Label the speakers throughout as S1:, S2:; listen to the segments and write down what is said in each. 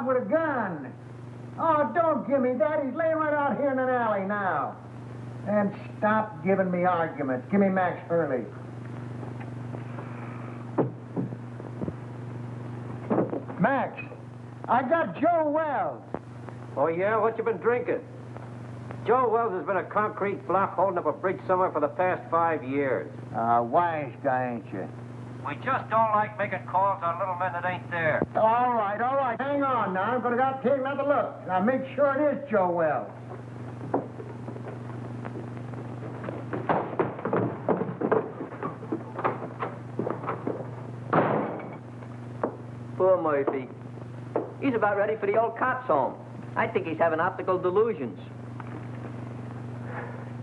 S1: with a gun. Oh, don't give me that. He's laying right out here in an alley now. And stop giving me arguments. Give me Max Hurley. Max, I got Joe Wells.
S2: Oh, yeah? What you been drinking? Joe Wells has been a concrete block holding up a bridge somewhere for the past 5 years.
S1: Wise guy, ain't you?
S2: We just don't like making calls on little men that ain't there.
S1: All right, all right. Hang on now. I'm going to go take another look. Now, make sure it is Joe Wells.
S3: Poor Murphy. He's about ready for the old cops' home. I think he's having optical delusions.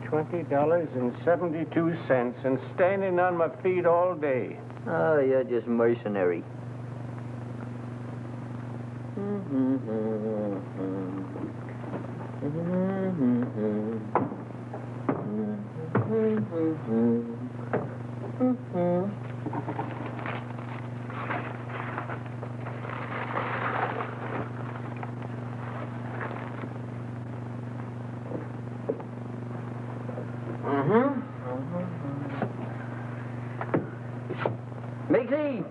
S4: $20.72 and standing on my feet all day.
S3: Oh, you're just mercenary. Miggsy,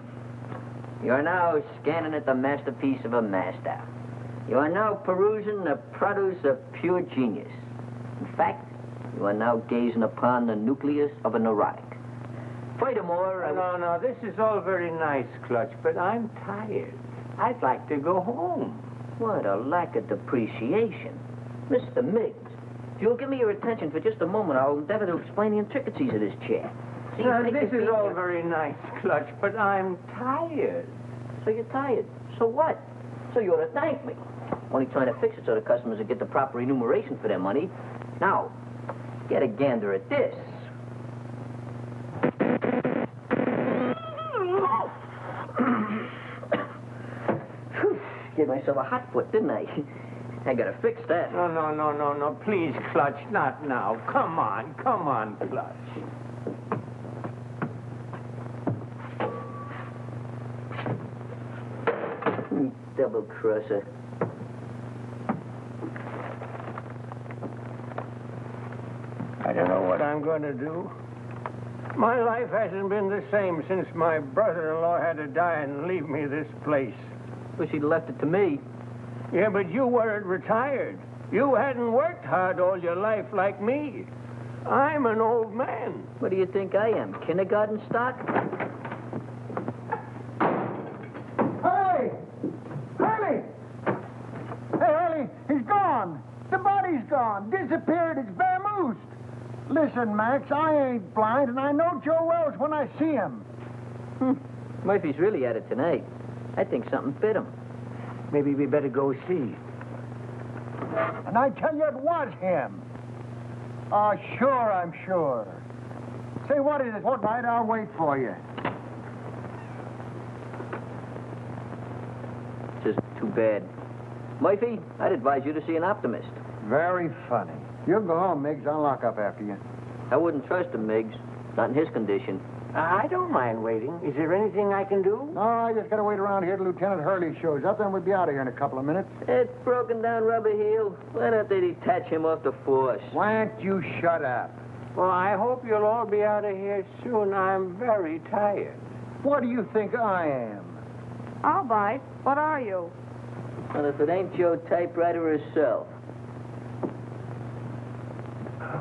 S3: you are now scanning at the masterpiece of a master. You are now perusing the produce of pure genius. In fact, you are now gazing upon the nucleus of a neurotic. Furthermore,
S4: No, this is all very nice, Clutch, but I'm tired. I'd like to go home.
S3: What a lack of depreciation. Mr. Miggs, if you'll give me your attention for just a moment, I'll endeavor to explain the intricacies of this chair. See,
S4: This is all very nice, Clutch, but I'm tired.
S3: So you're tired. So what? So you ought to thank me. Only trying to fix it so the customers will get the proper remuneration for their money. Now, get a gander at this. Gave myself a hot foot, didn't I? I gotta fix that.
S4: No, please, Clutch, not now. Come on, Clutch.
S3: Double crosser.
S4: I don't know what I'm going to do. My life hasn't been the same since my brother-in-law had to die and leave me this place.
S3: Wish he'd left it to me.
S4: Yeah, but you weren't retired. You hadn't worked hard all your life like me. I'm an old man.
S3: What do you think I am, kindergarten stock?
S1: Hurley! Hurley! Hey, Hurley, he's gone. The body's gone. Disappeared. It's vamoosed. Listen, Max, I ain't blind, and I know Joe Wells when I see him.
S3: Murphy's really at it tonight. I think something bit him.
S4: Maybe we better go see.
S1: And I tell you, it was him. Oh, sure, I'm sure. Say, what is it? What night? I'll wait for you.
S3: Just too bad. Murphy, I'd advise you to see an optimist.
S1: Very funny. You go home, Miggs. I'll lock up after you.
S3: I wouldn't trust him, Miggs. Not in his condition.
S4: I don't mind waiting. Is there anything I can do?
S1: No, I just gotta wait around here till Lieutenant Hurley shows up, then we'll be out of here in a couple of minutes.
S3: It's broken down rubber heel. Why don't they detach him off the force?
S1: Why don't you shut up?
S4: Well, I hope you'll all be out of here soon. I'm very tired.
S1: What do you think I am?
S5: I'll bite. What are you?
S3: Well, if it ain't Joe Typewriter herself.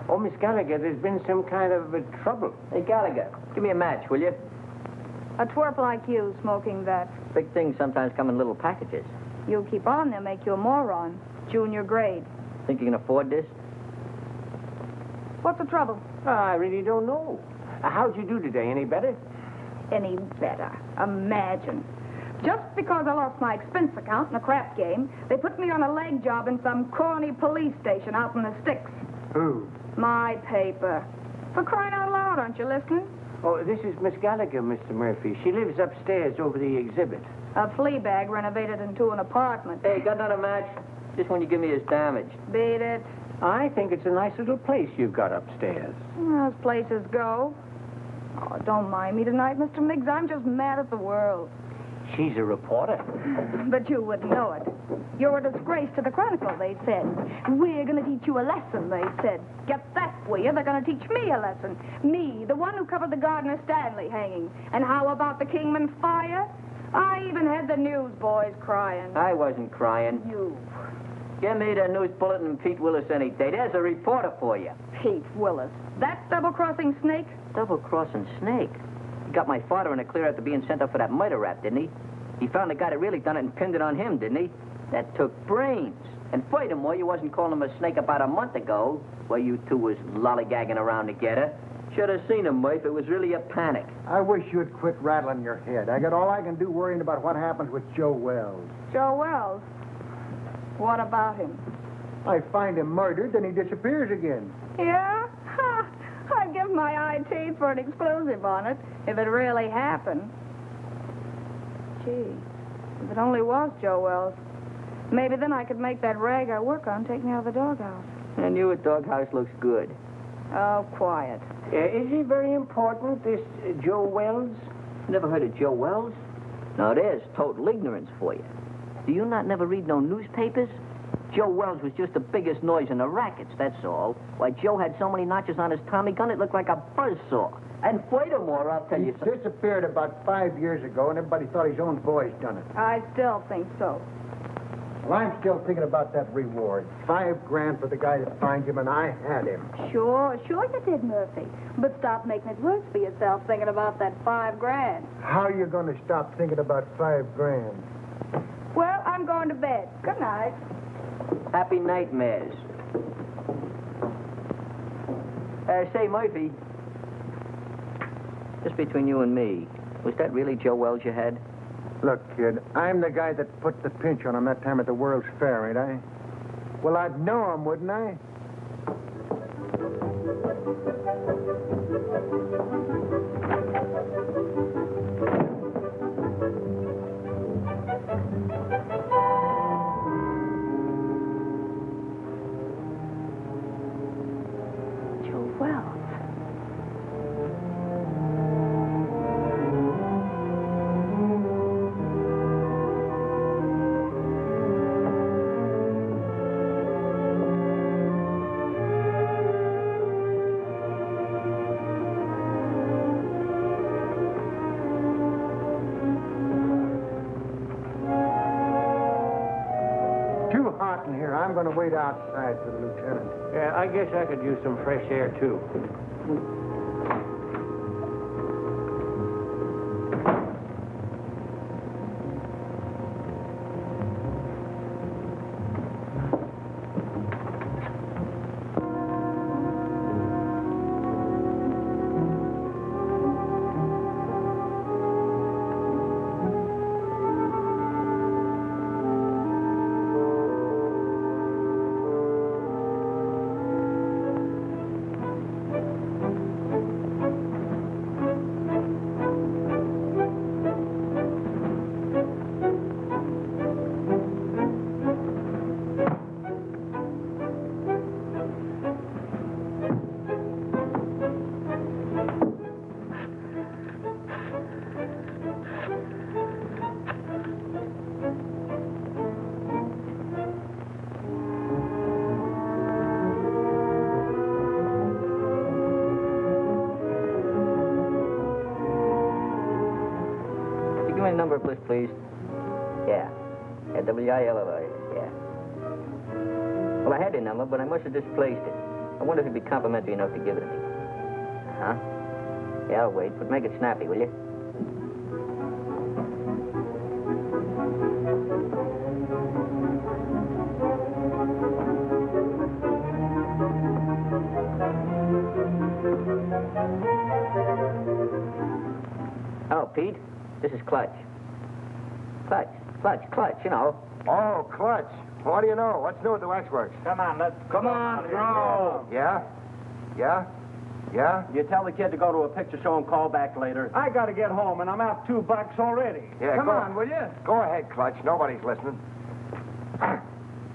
S4: Oh, Miss Gallagher, there's been some kind of trouble.
S3: Hey, Gallagher, give me a match, will you?
S5: A twerp like you smoking that.
S3: Big things sometimes come in little packages.
S5: You keep on, they'll make you a moron. Junior grade.
S3: Think you can afford this?
S5: What's the trouble?
S4: I really don't know. How'd you do today? Any better?
S5: Any better. Imagine. Just because I lost my expense account in a crap game, they put me on a leg job in some corny police station out in the sticks.
S1: Who?
S5: My paper. For crying out loud, aren't you listening?
S4: Oh, this is Miss Gallagher, Mr. Murphy. She lives upstairs over the exhibit.
S5: A flea bag renovated into an apartment.
S3: Hey, got another match? This one you give me is damaged.
S5: Beat it.
S4: I think it's a nice little place you've got upstairs.
S5: As places go. Oh, don't mind me tonight, Mr. Miggs. I'm just mad at the world.
S6: she's a reporter.
S5: But you wouldn't know it. You're a disgrace to the Chronicle, they said. We're going to teach you a lesson, they said. Get that, will you? They're going to teach me a lesson. Me, the one who covered the Gardner Stanley hanging. And how about the Kingman fire? I even had the newsboys crying.
S3: I wasn't crying.
S5: You.
S3: Give me the news bulletin and Pete Willis any day. There's a reporter for you.
S5: Pete Willis. That double-crossing snake?
S3: Double-crossing snake? He got my father in a clear after being sent up for that murder rap, didn't he? He found the guy that really done it and pinned it on him, didn't he? That took brains. And furthermore, you wasn't calling him a snake about a month ago, while you two was lollygagging around together. Should have seen him, Murph. It was really a panic.
S1: I wish you'd quit rattling your head. I got all I can do worrying about what happens with Joe Wells.
S5: Joe Wells? What about him?
S1: I find him murdered, then he disappears again.
S5: Yeah? Ha! I'd give my eye teeth for an explosive on it, if it really happened. Gee, if it only was Joe Wells. Maybe then I could make that rag I work on take me out of the doghouse.
S3: And you, a doghouse looks good.
S5: Oh, quiet.
S6: Is he very important, this Joe Wells?
S3: Never heard of Joe Wells? No, there's total ignorance for you. Do you not never read no newspapers? Joe Wells was just the biggest noise in the rackets, that's all. Why, Joe had so many notches on his Tommy gun, it looked like a buzzsaw. And furthermore, I'll tell
S1: He
S3: you something.
S1: disappeared about 5 years ago, and everybody thought his own boys done it.
S5: I still think so.
S1: Well, I'm still thinking about that reward. $5 for the guy that finds him, and I had him.
S5: Sure you did, Murphy. But stop making it worse for yourself thinking about that $5.
S1: How are you going to stop thinking about $5?
S5: Well, I'm going to bed. Good night.
S3: Happy nightmares. Say, Murphy, just between you and me, was that really Joe Wells you had?
S1: Look, kid, I'm the guy that put the pinch on him that time at the World's Fair, ain't I? Well, I'd know him, wouldn't I?
S5: Joe Wells.
S1: Hot in here. I'm going to wait outside for the lieutenant.
S4: Yeah, I guess I could use some fresh air, too.
S3: Give me a number of list, please. Yeah. W-I-L-L-I. Yeah. Well, I had your number, but I must have displaced it. I wonder if you'd be complimentary enough to give it to me. Huh? Yeah, I'll wait, but make it snappy, will you? Oh, Pete, this is Clutch. Clutch, you know.
S2: Oh, Clutch. What do you know? What's new at the waxworks?
S6: Come on, let's...
S2: Come on, throw. Yeah?
S6: You tell the kid to go to a picture show and call back later.
S4: I got to get home, and I'm out $2 already.
S2: Yeah,
S4: Come
S2: go
S4: on, will you?
S2: Go ahead, Clutch. Nobody's listening.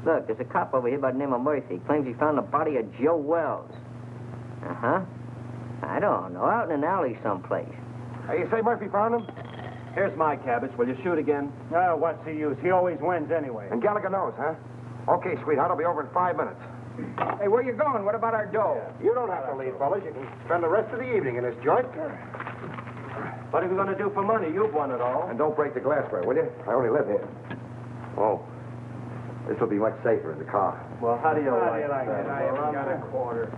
S3: Look, there's a cop over here by the name of Murphy. He claims he found the body of Joe Wells. Uh-huh. I don't know, out in an alley someplace.
S2: You say Murphy found him? Here's my cabbage. Will you shoot again?
S4: Oh, what's the use? He always wins anyway.
S7: And Gallagher knows, huh? Okay, sweetheart, I'll be over in 5 minutes.
S6: Hey, where you going? What about our dough?
S7: You don't have to leave, fellas. You can spend the rest of the evening in this joint.
S2: What are we going to do for money? You've won it all.
S7: And don't break the glassware, will you? I only live here. Oh, this will be much safer in the car.
S2: Well, how do you like
S4: it? I haven't got a quarter.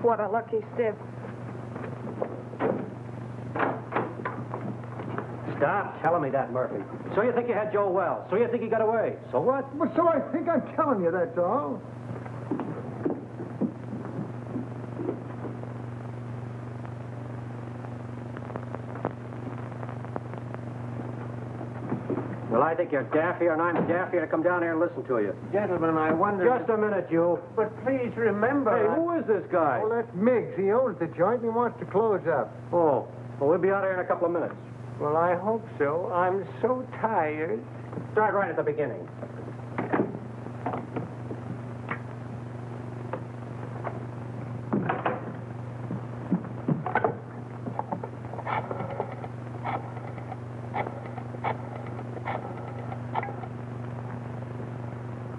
S5: What a lucky stiff.
S2: Stop telling me that, Murphy. So you think you had Joe Wells. So you think he got away. So what?
S1: Well, so I think I'm telling you, that's all.
S2: Well, I think you're daffier and I'm daffier to come down here and listen to you.
S4: Gentlemen, I wonder...
S2: Just a minute, you.
S4: But please remember...
S2: Hey, who is this guy?
S1: Well, that's Miggs. He owns the joint and he wants to close up.
S2: Oh, well, we'll be out here in a couple of minutes.
S4: Well, I hope so. I'm so tired.
S2: Start right at the beginning.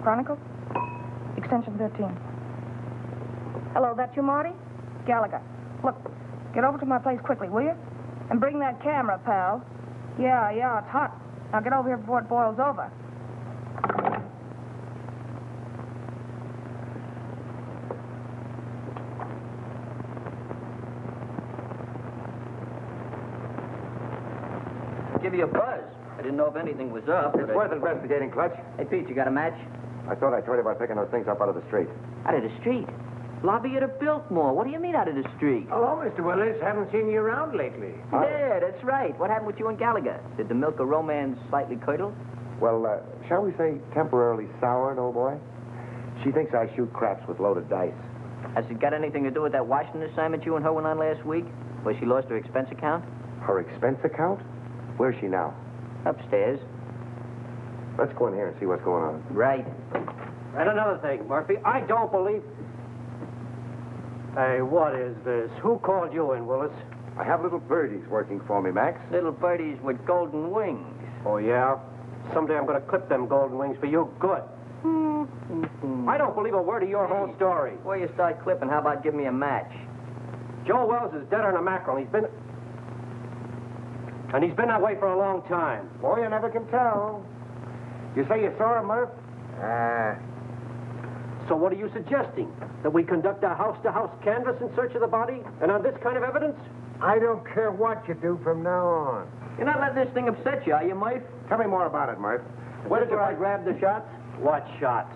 S5: Chronicle? Extension 13. Hello, that you, Marty? Gallagher. Look, get over to my place quickly, will you? And bring that camera, pal. Yeah, it's hot. Now get over here before it boils over.
S3: Give you a buzz. I didn't know if anything was up.
S7: It's worth investigating, Clutch.
S3: Hey, Pete, you got a match?
S7: I thought I told you about picking those things up out of the street.
S3: Out of the street? Lobby at a Biltmore. What do you mean out of the street?
S4: Hello, Mr. Willis. Haven't seen you around lately.
S3: Yeah, that's right. What happened with you and Gallagher? Did the milk of romance slightly curdle?
S7: Well, shall we say temporarily soured, old boy? She thinks I shoot craps with loaded dice.
S3: Has it got anything to do with that Washington assignment you and her went on last week? Where she lost her expense account?
S7: Her expense account? Where's she now?
S3: Upstairs.
S7: Let's go in here and see what's going on.
S3: Right.
S2: And another thing, Murphy, I don't believe... Hey, what is this? Who called you in, Willis?
S7: I have little birdies working for me, Max.
S3: Little birdies with golden wings.
S2: Oh, yeah? Someday I'm going to clip them golden wings for you good. I don't believe a word of your whole story.
S3: Before you start clipping, how about giving me a match?
S2: Joe Wells is deader than a mackerel. He's been that way for a long time.
S7: Boy, you never can tell. You say you saw her, Murph?
S2: So what are you suggesting? That we conduct a house-to-house canvass in search of the body? And on this kind of evidence?
S1: I don't care what you do from now on.
S3: You're not letting this thing upset you, are you, Murph?
S7: Tell me more about it, Murph.
S2: Where did I grab the shots? What shots?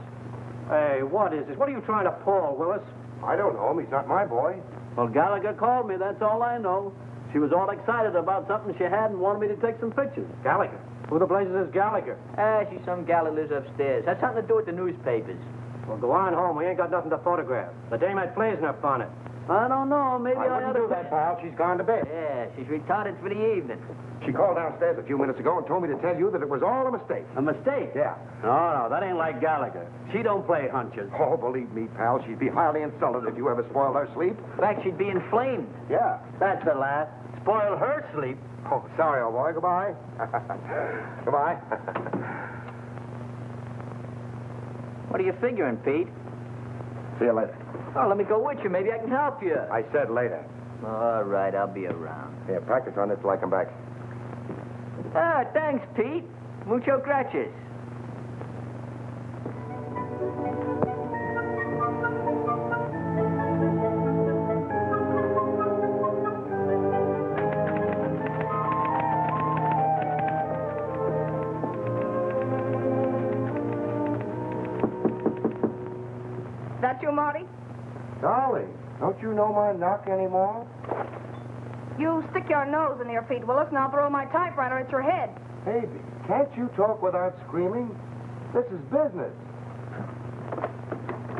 S2: Hey, what is this? What are you trying to pull, Willis?
S7: I don't know him. He's not my boy.
S8: Well, Gallagher called me, that's all I know. She was all excited about something she had and wanted me to take some pictures.
S2: Gallagher? Who the blazes is Gallagher?
S3: She's some gal that lives upstairs. Has something to do with the newspapers.
S2: Well, go on home. We ain't got nothing to photograph. The dame had flares in her bonnet.
S8: I don't know, maybe
S7: I wouldn't do that, pal. She's gone to bed.
S3: Yeah, she's retarded for the evening.
S7: She called downstairs a few minutes ago and told me to tell you that it was all a mistake.
S8: A mistake?
S7: Yeah.
S8: No, that ain't like Gallagher. She don't play hunches.
S7: Oh, believe me, pal, she'd be highly insulted if you ever spoiled her sleep.
S3: In fact, she'd be inflamed.
S7: Yeah.
S8: That's the last. Spoil her sleep.
S7: Oh, sorry, old boy. Goodbye. Goodbye.
S3: What are you figuring, Pete?
S7: See you later.
S3: Oh, let me go with you. Maybe I can help you.
S7: I said later.
S3: All right, I'll be around.
S7: Here, practice on this till I come back.
S3: Ah, thanks, Pete. Mucho gracias.
S5: That you, Marty?
S7: Dolly, don't you know my knock anymore?
S5: You stick your nose in your feet, Willis, and I'll throw my typewriter at your head.
S7: Baby, can't you talk without screaming? This is business.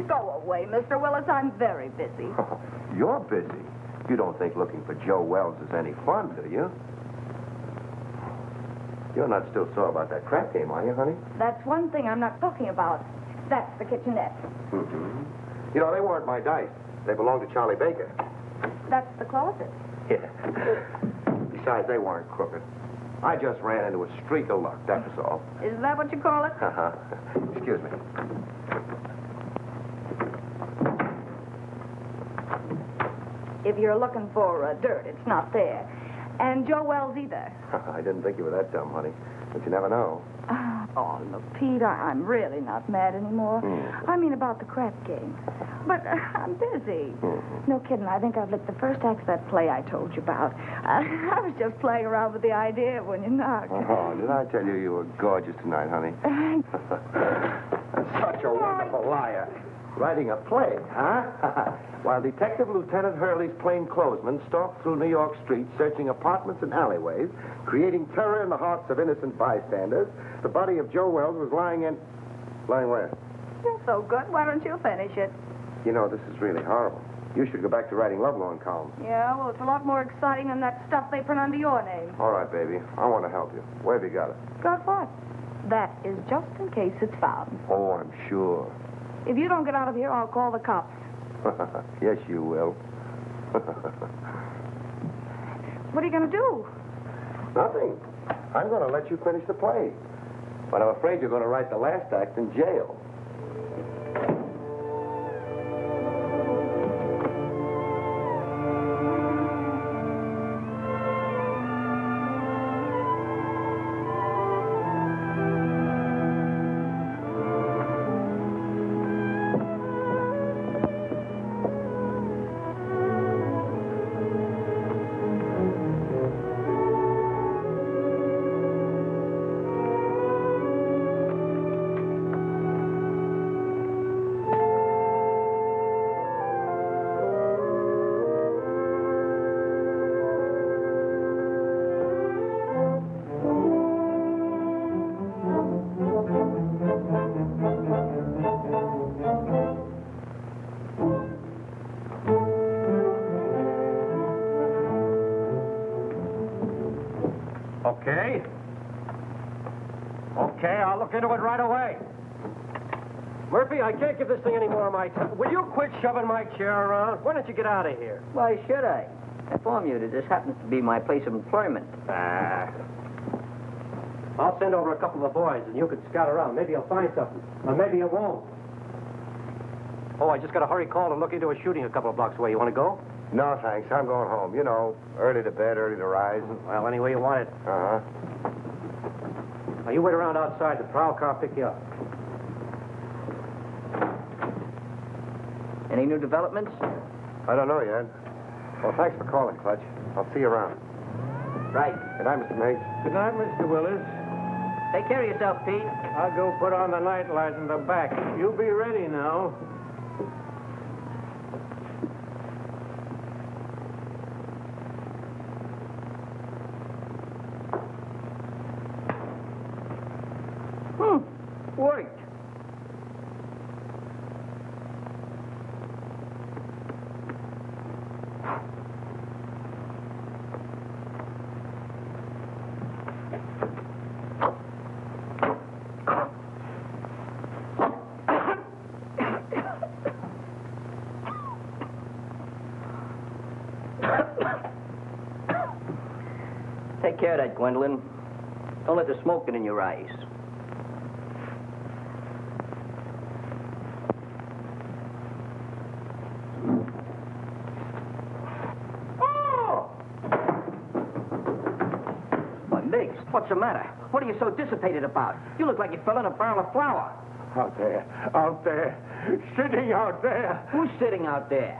S5: Go away, Mr. Willis. I'm very busy.
S7: You're busy. You don't think looking for Joe Wells is any fun, do you? You're not still sore about that crap game, are you, honey?
S5: That's one thing I'm not talking about. That's the kitchenette.
S7: Mm-hmm. You know, they weren't my dice. They belonged to Charlie Baker.
S5: That's the closet.
S7: Yeah. Besides, they weren't crooked. I just ran into a streak of luck, that was all.
S5: Is that what you call it?
S7: Uh-huh. Excuse me.
S5: If you're looking for dirt, it's not there. And Joe Wells either.
S7: I didn't think you were that dumb, honey. But you never know.
S5: Oh, look, Pete, I'm really not mad anymore. I mean about the crap game. But I'm busy. No kidding. I think I've licked the first act of that play I told you about. I was just playing around with the idea when you knocked.
S7: Oh, did I tell you you were gorgeous tonight, honey? Such a wonderful liar. Writing a play, huh? While Detective Lieutenant Hurley's plainclothesmen stalked through New York streets, searching apartments and alleyways, creating terror in the hearts of innocent bystanders, the body of Joe Wells was lying in... Lying where?
S5: You're so good. Why don't you finish it?
S7: You know, this is really horrible. You should go back to writing lovelorn columns.
S5: Yeah, well, it's a lot more exciting than that stuff they print under your name.
S7: All right, baby. I want to help you. Where have you got it?
S5: Got what? That is just in case it's found.
S7: Oh, I'm sure.
S5: If you don't get out of here, I'll call the cops.
S7: Yes, you will.
S5: What are you going to do?
S7: Nothing. I'm going to let you finish the play. But I'm afraid you're going to write the last act in jail.
S2: Okay, I'll look into it right away. Murphy, I can't give this thing any more of my time. Will you quit shoving my chair around? Why don't you get out of here?
S3: Why should I? I inform you that this happens to be my place of employment.
S2: I'll send over a couple of boys, and you can scout around. Maybe you'll find something. Or maybe you won't. Oh, I just got a hurry call to look into a shooting a couple of blocks away. You want to go?
S7: No, thanks. I'm going home. You know, early to bed, early to rise.
S2: Well, any way you want it.
S7: Uh-huh.
S2: Now, you wait around outside. The prowl car will pick you up.
S3: Any new developments?
S7: I don't know yet. Well, thanks for calling, Clutch. I'll see you around.
S3: Right.
S7: Good night, Mr. Miggs.
S4: Good night, Mr. Willis.
S3: Take care of yourself, Pete.
S4: I'll go put on the night light in the back. You be ready now.
S3: Worked. Take care of that, Gwendolyn. Don't let the smoke get in your eyes. matter? What are you so dissipated about? You look like you fell in a barrel of flour.
S4: Out there, sitting out there.
S3: Who's sitting out there?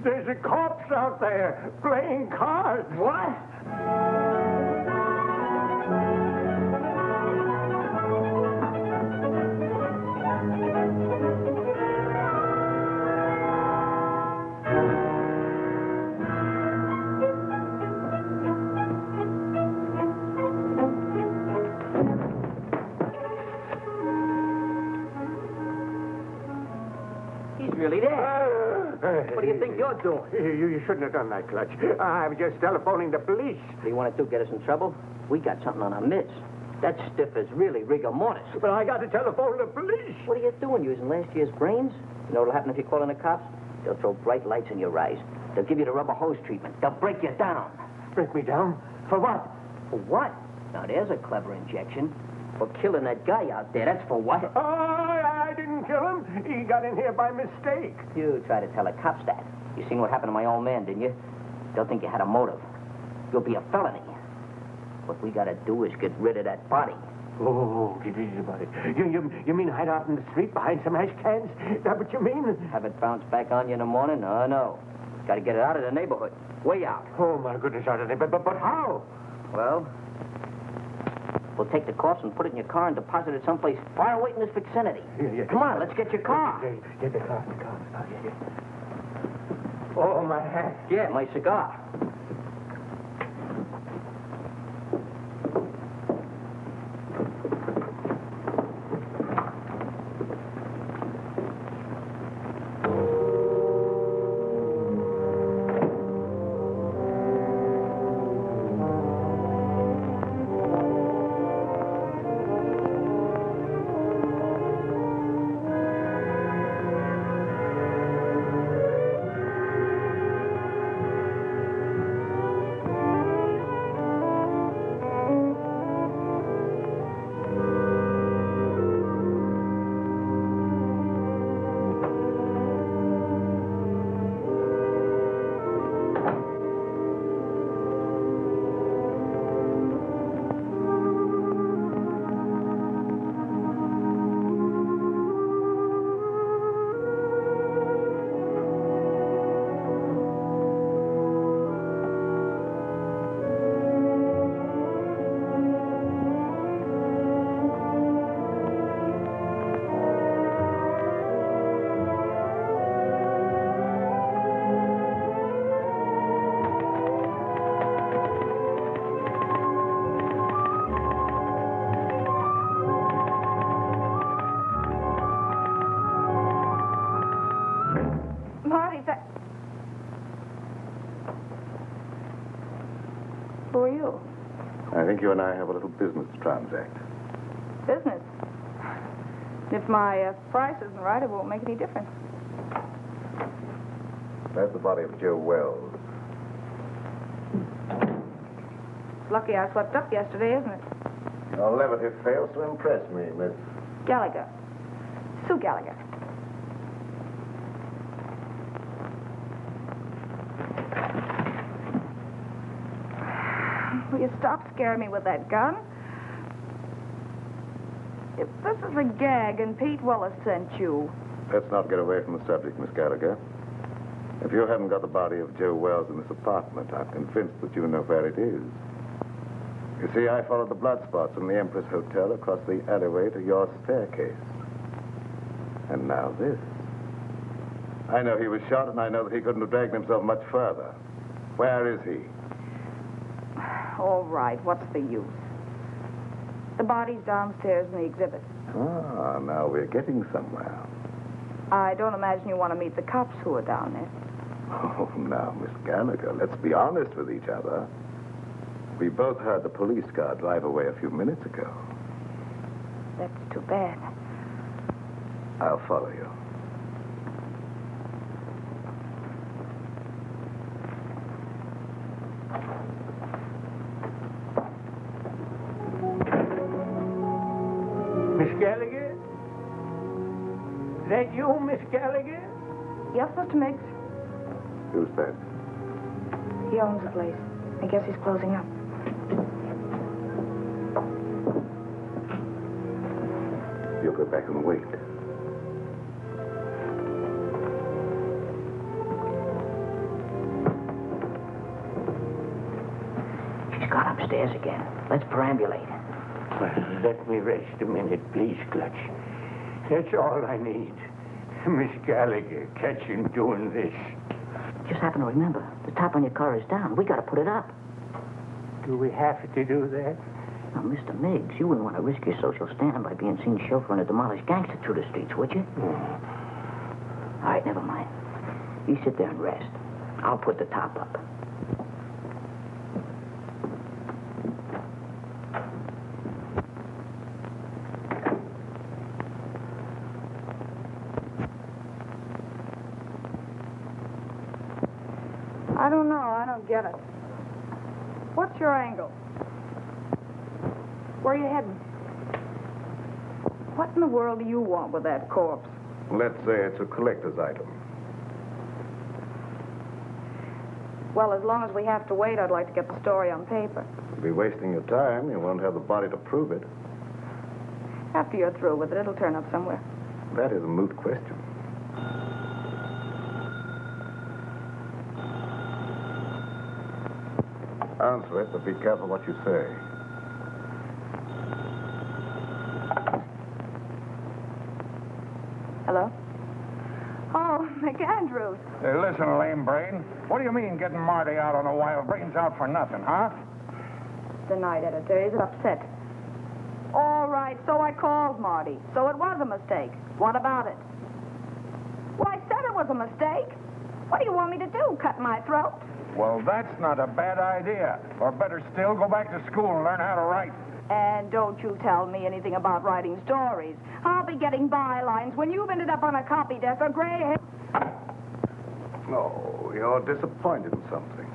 S4: There's a corpse out there playing cards.
S3: What? Really there. What do you think you're doing?
S4: You shouldn't have done that, Clutch. I'm just telephoning the police.
S3: What do you want to do, get us in trouble? We got something on our midst. That stiff is really rigor mortis.
S4: But I got to telephone the police.
S3: What are you doing, using last year's brains? You know what'll happen if you call in the cops? They'll throw bright lights in your eyes. They'll give you the rubber hose treatment. They'll break you down.
S4: Break me down? For what?
S3: For what? Now, there's a clever injection. For killing that guy out there. That's for what?
S4: Oh, I didn't kill him. He got in here by mistake.
S3: You try to tell the cops that. You seen what happened to my old man, didn't you? They'll think you had a motive. You'll be a felony. What we gotta do is get rid of that body.
S4: Oh, get easy about it. You mean hide out in the street behind some ash cans? Is that what you mean?
S3: Have it bounce back on you in the morning? Oh, no. Gotta get it out of the neighborhood. Way out.
S4: Oh, my goodness, out of there. But how?
S3: Well, we'll take the corpse and put it in your car and deposit it someplace far away in this vicinity.
S4: Yeah.
S3: Come on, let's get your car.
S4: Yeah, the car. Oh, yeah. Oh, my hat.
S3: Yeah, my cigar.
S5: Who are you?
S7: I think you and I have a little business to transact.
S5: Business? If my price isn't right, it won't make any difference.
S7: That's the body of Joe Wells.
S5: It's lucky I slept up yesterday, isn't it?
S7: Your levity fails to impress me, Miss...
S5: Gallagher. Sue Gallagher. Will you stop scaring me with that gun? If this is a gag and Pete Wallace sent you...
S7: Let's not get away from the subject, Miss Gallagher. If you haven't got the body of Joe Wells in this apartment, I'm convinced that you know where it is. You see, I followed the blood spots from the Empress Hotel across the alleyway to your staircase. And now this. I know he was shot, and I know that he couldn't have dragged himself much further. Where is he?
S5: All right, what's the use? The body's downstairs in the exhibit.
S7: Ah, now we're getting somewhere.
S5: I don't imagine you want to meet the cops who are down there.
S7: Oh, now, Miss Gallagher, let's be honest with each other. We both heard the police car drive away a few minutes ago.
S5: That's too bad.
S7: I'll follow you.
S4: Miss Gallagher? Is that you, Miss Gallagher?
S5: Yes, Mr. Miggs.
S7: Who's that?
S5: He owns the place. I guess he's closing up.
S7: go back and wait.
S3: She's gone upstairs again. Let's perambulate.
S4: Well, let me rest a minute, please, Clutch. That's all I need. Miss Gallagher, catch him doing this.
S3: Just happen to remember, the top on your car is down. We gotta put it up.
S4: Do we have to do that?
S3: Now, Mr. Miggs, you wouldn't want to risk your social standing by being seen chauffeuring a demolished gangster through the streets, would you? All right, never mind. You sit there and rest. I'll put the top up.
S5: I don't know. I don't get it. What's your angle? Where are you heading? What in the world do you want with that corpse?
S7: Let's say it's a collector's item.
S5: Well, as long as we have to wait, I'd like to get the story on paper.
S7: You'll be wasting your time. You won't have the body to prove it.
S5: After you're through with it, it'll turn up somewhere.
S7: That is a moot question. Answer it, but be careful what you say.
S5: Hello? Oh, McAndrews.
S1: Hey, listen, lame brain. What do you mean getting Marty out on a wild brains out for nothing, huh?
S5: The night editor is upset. All right, so I called Marty. So it was a mistake. What about it? Well, I said it was a mistake. What do you want me to do, cut my throat?
S1: Well, that's not a bad idea. Or better still, go back to school and learn how to write.
S5: And don't you tell me anything about writing stories. I'll be getting bylines when you've ended up on a copy desk or gray hair.
S7: Oh, you're disappointed in something.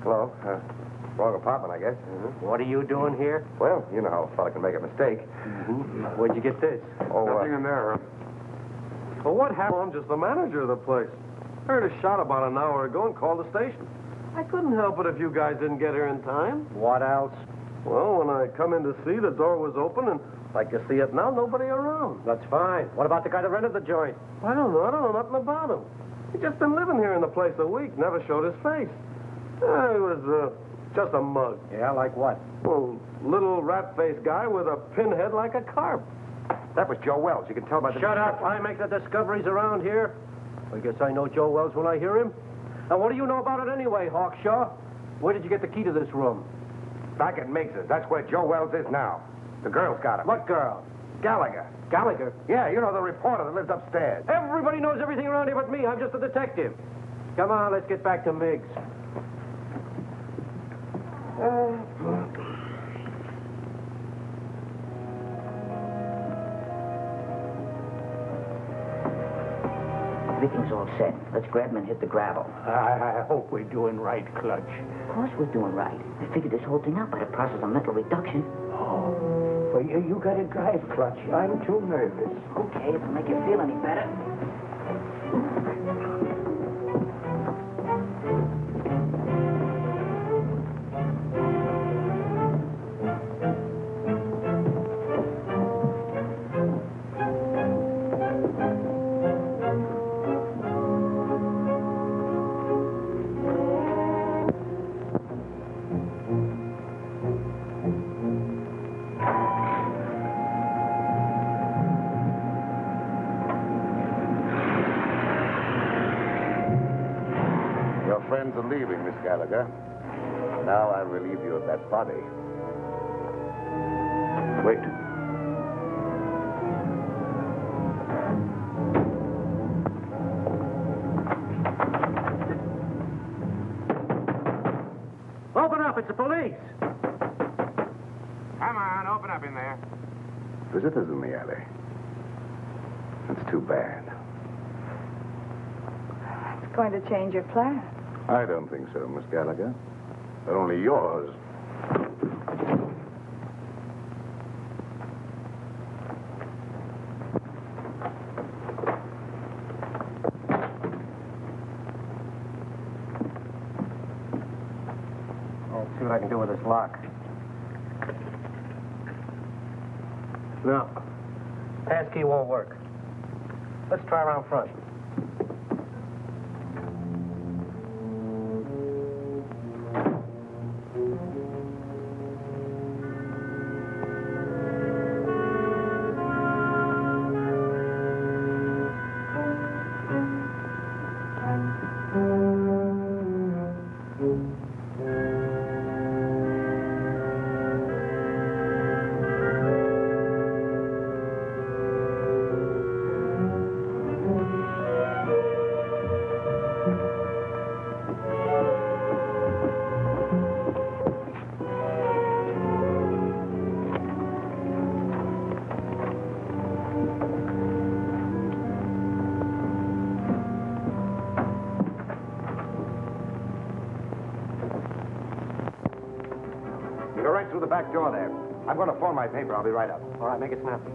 S7: Hello. Wrong apartment, I guess.
S2: What are you doing here?
S7: Well, you know how a fella can make a mistake.
S2: Where'd you get this?
S7: Nothing
S9: in there, huh? Well, what happened? I'm just the manager of the place. Heard a shot about an hour ago and called the station. I couldn't help it if you guys didn't get here in time.
S2: What else?
S9: Well, when I come in to see, the door was open, and like you see it now, nobody around.
S2: That's fine. What about the guy that rented the joint?
S9: I don't know nothing about him. He's just been living here in the place a week, never showed his face. He was just a mug.
S2: Yeah, like what?
S9: Well, little rat-faced guy with a pinhead like a carp.
S7: That was Joe Wells. You can tell by the...
S2: Shut up. I make the discoveries around here. I guess I know Joe Wells when I hear him. Now, what do you know about it anyway, Hawkshaw? Where did you get the key to this room?
S7: Back at Miggs's. That's where Joe Wells is now. The girl's got him.
S2: What girl?
S7: Gallagher.
S2: Gallagher?
S7: Yeah, you know, the reporter that lives upstairs.
S2: Everybody knows everything around here but me. I'm just a detective. Come on, let's get back to Miggs.
S3: Everything's all set. Let's grab him and hit the gravel.
S4: I hope we're doing right, Clutch.
S3: Of course we're doing right. I figured this whole thing out by the process of mental reduction.
S4: Oh, well, you gotta drive, Clutch. I'm too nervous.
S3: Okay, if it'll make you feel any better.
S7: Friends are leaving, Miss Gallagher. Now I'll relieve you of that body. Wait.
S2: it's the police.
S10: Come on, open up in there.
S11: Visitors in the alley. That's too bad.
S5: It's going to change your plan.
S11: I don't think so, Miss Gallagher. They're only yours.
S2: I'll see what I can do with this lock. No. Passkey won't work. Let's try around front.
S7: Go right through the back door there. I'm going to phone my paper. I'll be right up.
S2: All right, make it snappy.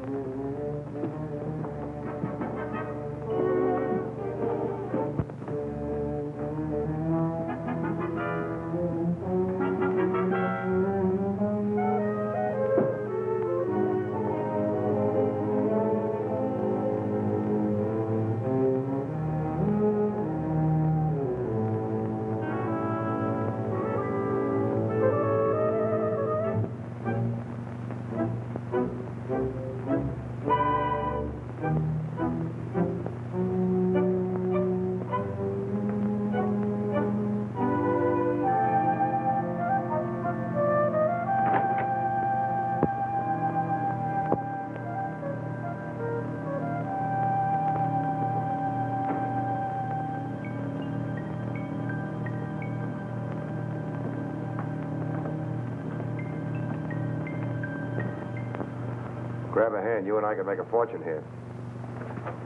S7: Grab a hand. You and I can make a fortune here.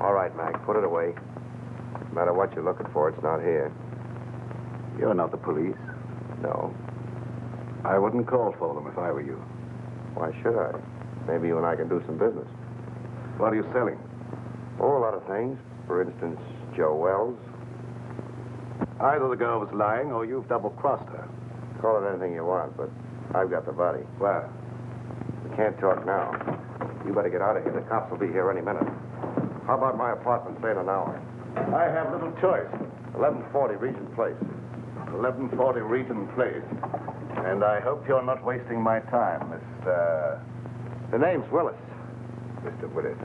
S7: All right, Mac. Put it away. No matter what you're looking for, it's not here.
S11: You're not the police.
S7: No.
S11: I wouldn't call for them if I were you.
S7: Why should I? Maybe you and I can do some business.
S11: What are you selling?
S7: Oh, a lot of things. For instance, Joe Wells.
S11: Either the girl was lying or you've double-crossed her.
S7: Call it anything you want, but I've got the body.
S11: Well,
S7: We can't talk now. You better get out of here. The cops will be here any minute. How about my apartment, say in an hour?
S11: I have little choice.
S7: 1140 Regent Place.
S11: 1140 Regent Place. And I hope you're not wasting my time, Mr.
S7: The name's Willis.
S11: Mr. Willis.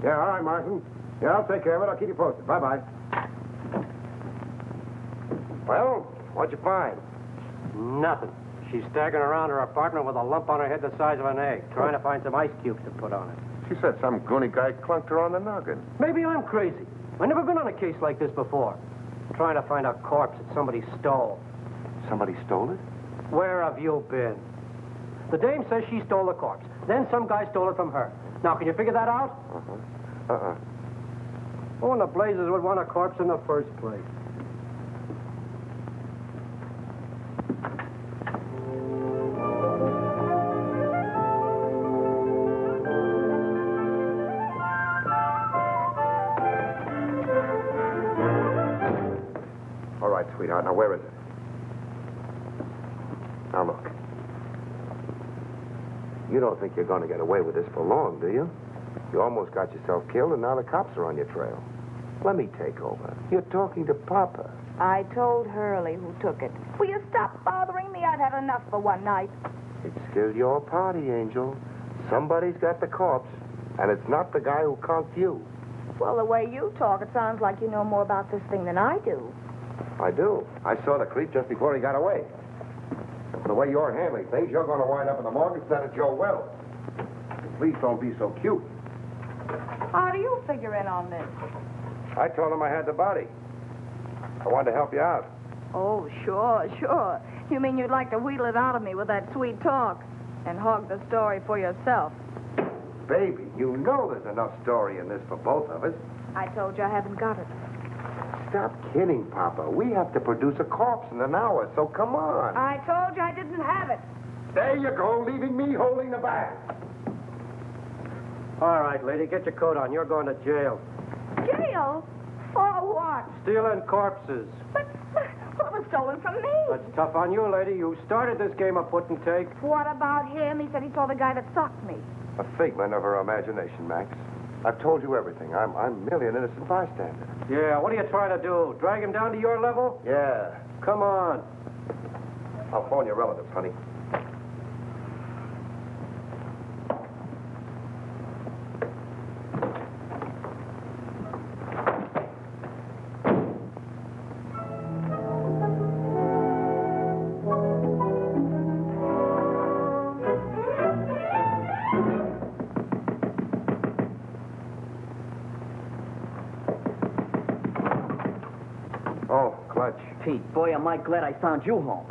S7: Yeah, all right, Martin. Yeah, I'll take care of it. I'll keep you posted. Bye-bye. Well, what'd you find?
S2: Nothing. She's staggering around her apartment with a lump on her head the size of an egg, trying to find some ice cubes to put on it.
S7: She said some goony guy clunked her on the noggin.
S2: Maybe I'm crazy. I've never been on a case like this before. Trying to find a corpse that somebody stole.
S7: Somebody stole it?
S2: Where have you been? The dame says she stole the corpse. Then some guy stole it from her. Now, can you figure that out? Who in the blazes would want a corpse in the first place?
S7: All right, sweetheart. Now, where is it? Now, look. You don't think you're going to get away with this for long, do you? You almost got yourself killed, and now the cops are on your trail. Let me take over. You're talking to Papa.
S5: I told Hurley who took it. Will you stop bothering me? I've had enough for one night.
S7: It's still your party, Angel. Somebody's got the corpse, and it's not the guy who conked you.
S5: Well, the way you talk, it sounds like you know more about this thing than I do.
S7: I do. I saw the creep just before he got away. And the way you're handling things, you're going to wind up in the morgue instead of Joe Wells. Please don't be so cute.
S5: How do you figure in on this?
S7: I told him I had the body. I wanted to help you out.
S5: Oh, sure. You mean you'd like to wheedle it out of me with that sweet talk and hog the story for yourself?
S7: Baby, you know there's enough story in this for both of us.
S5: I told you I haven't got it.
S7: Stop kidding, Papa. We have to produce a corpse in an hour, so come on.
S5: I told you I didn't have it.
S7: There you go, leaving me holding the bag.
S2: All right, lady, get your coat on. You're going to jail.
S5: Jail? For what?
S2: Stealing corpses.
S5: But what was stolen from me?
S2: That's tough on you, lady. You started this game of put and take.
S5: What about him? He said he saw the guy that socked me.
S7: A figment of her imagination, Max. I've told you everything. I'm merely an innocent bystander.
S2: Yeah, what are you trying to do? Drag him down to your level?
S7: Yeah.
S2: Come on.
S7: I'll phone your relatives, honey. Oh, Clutch.
S3: Pete, boy, am I glad I found you home.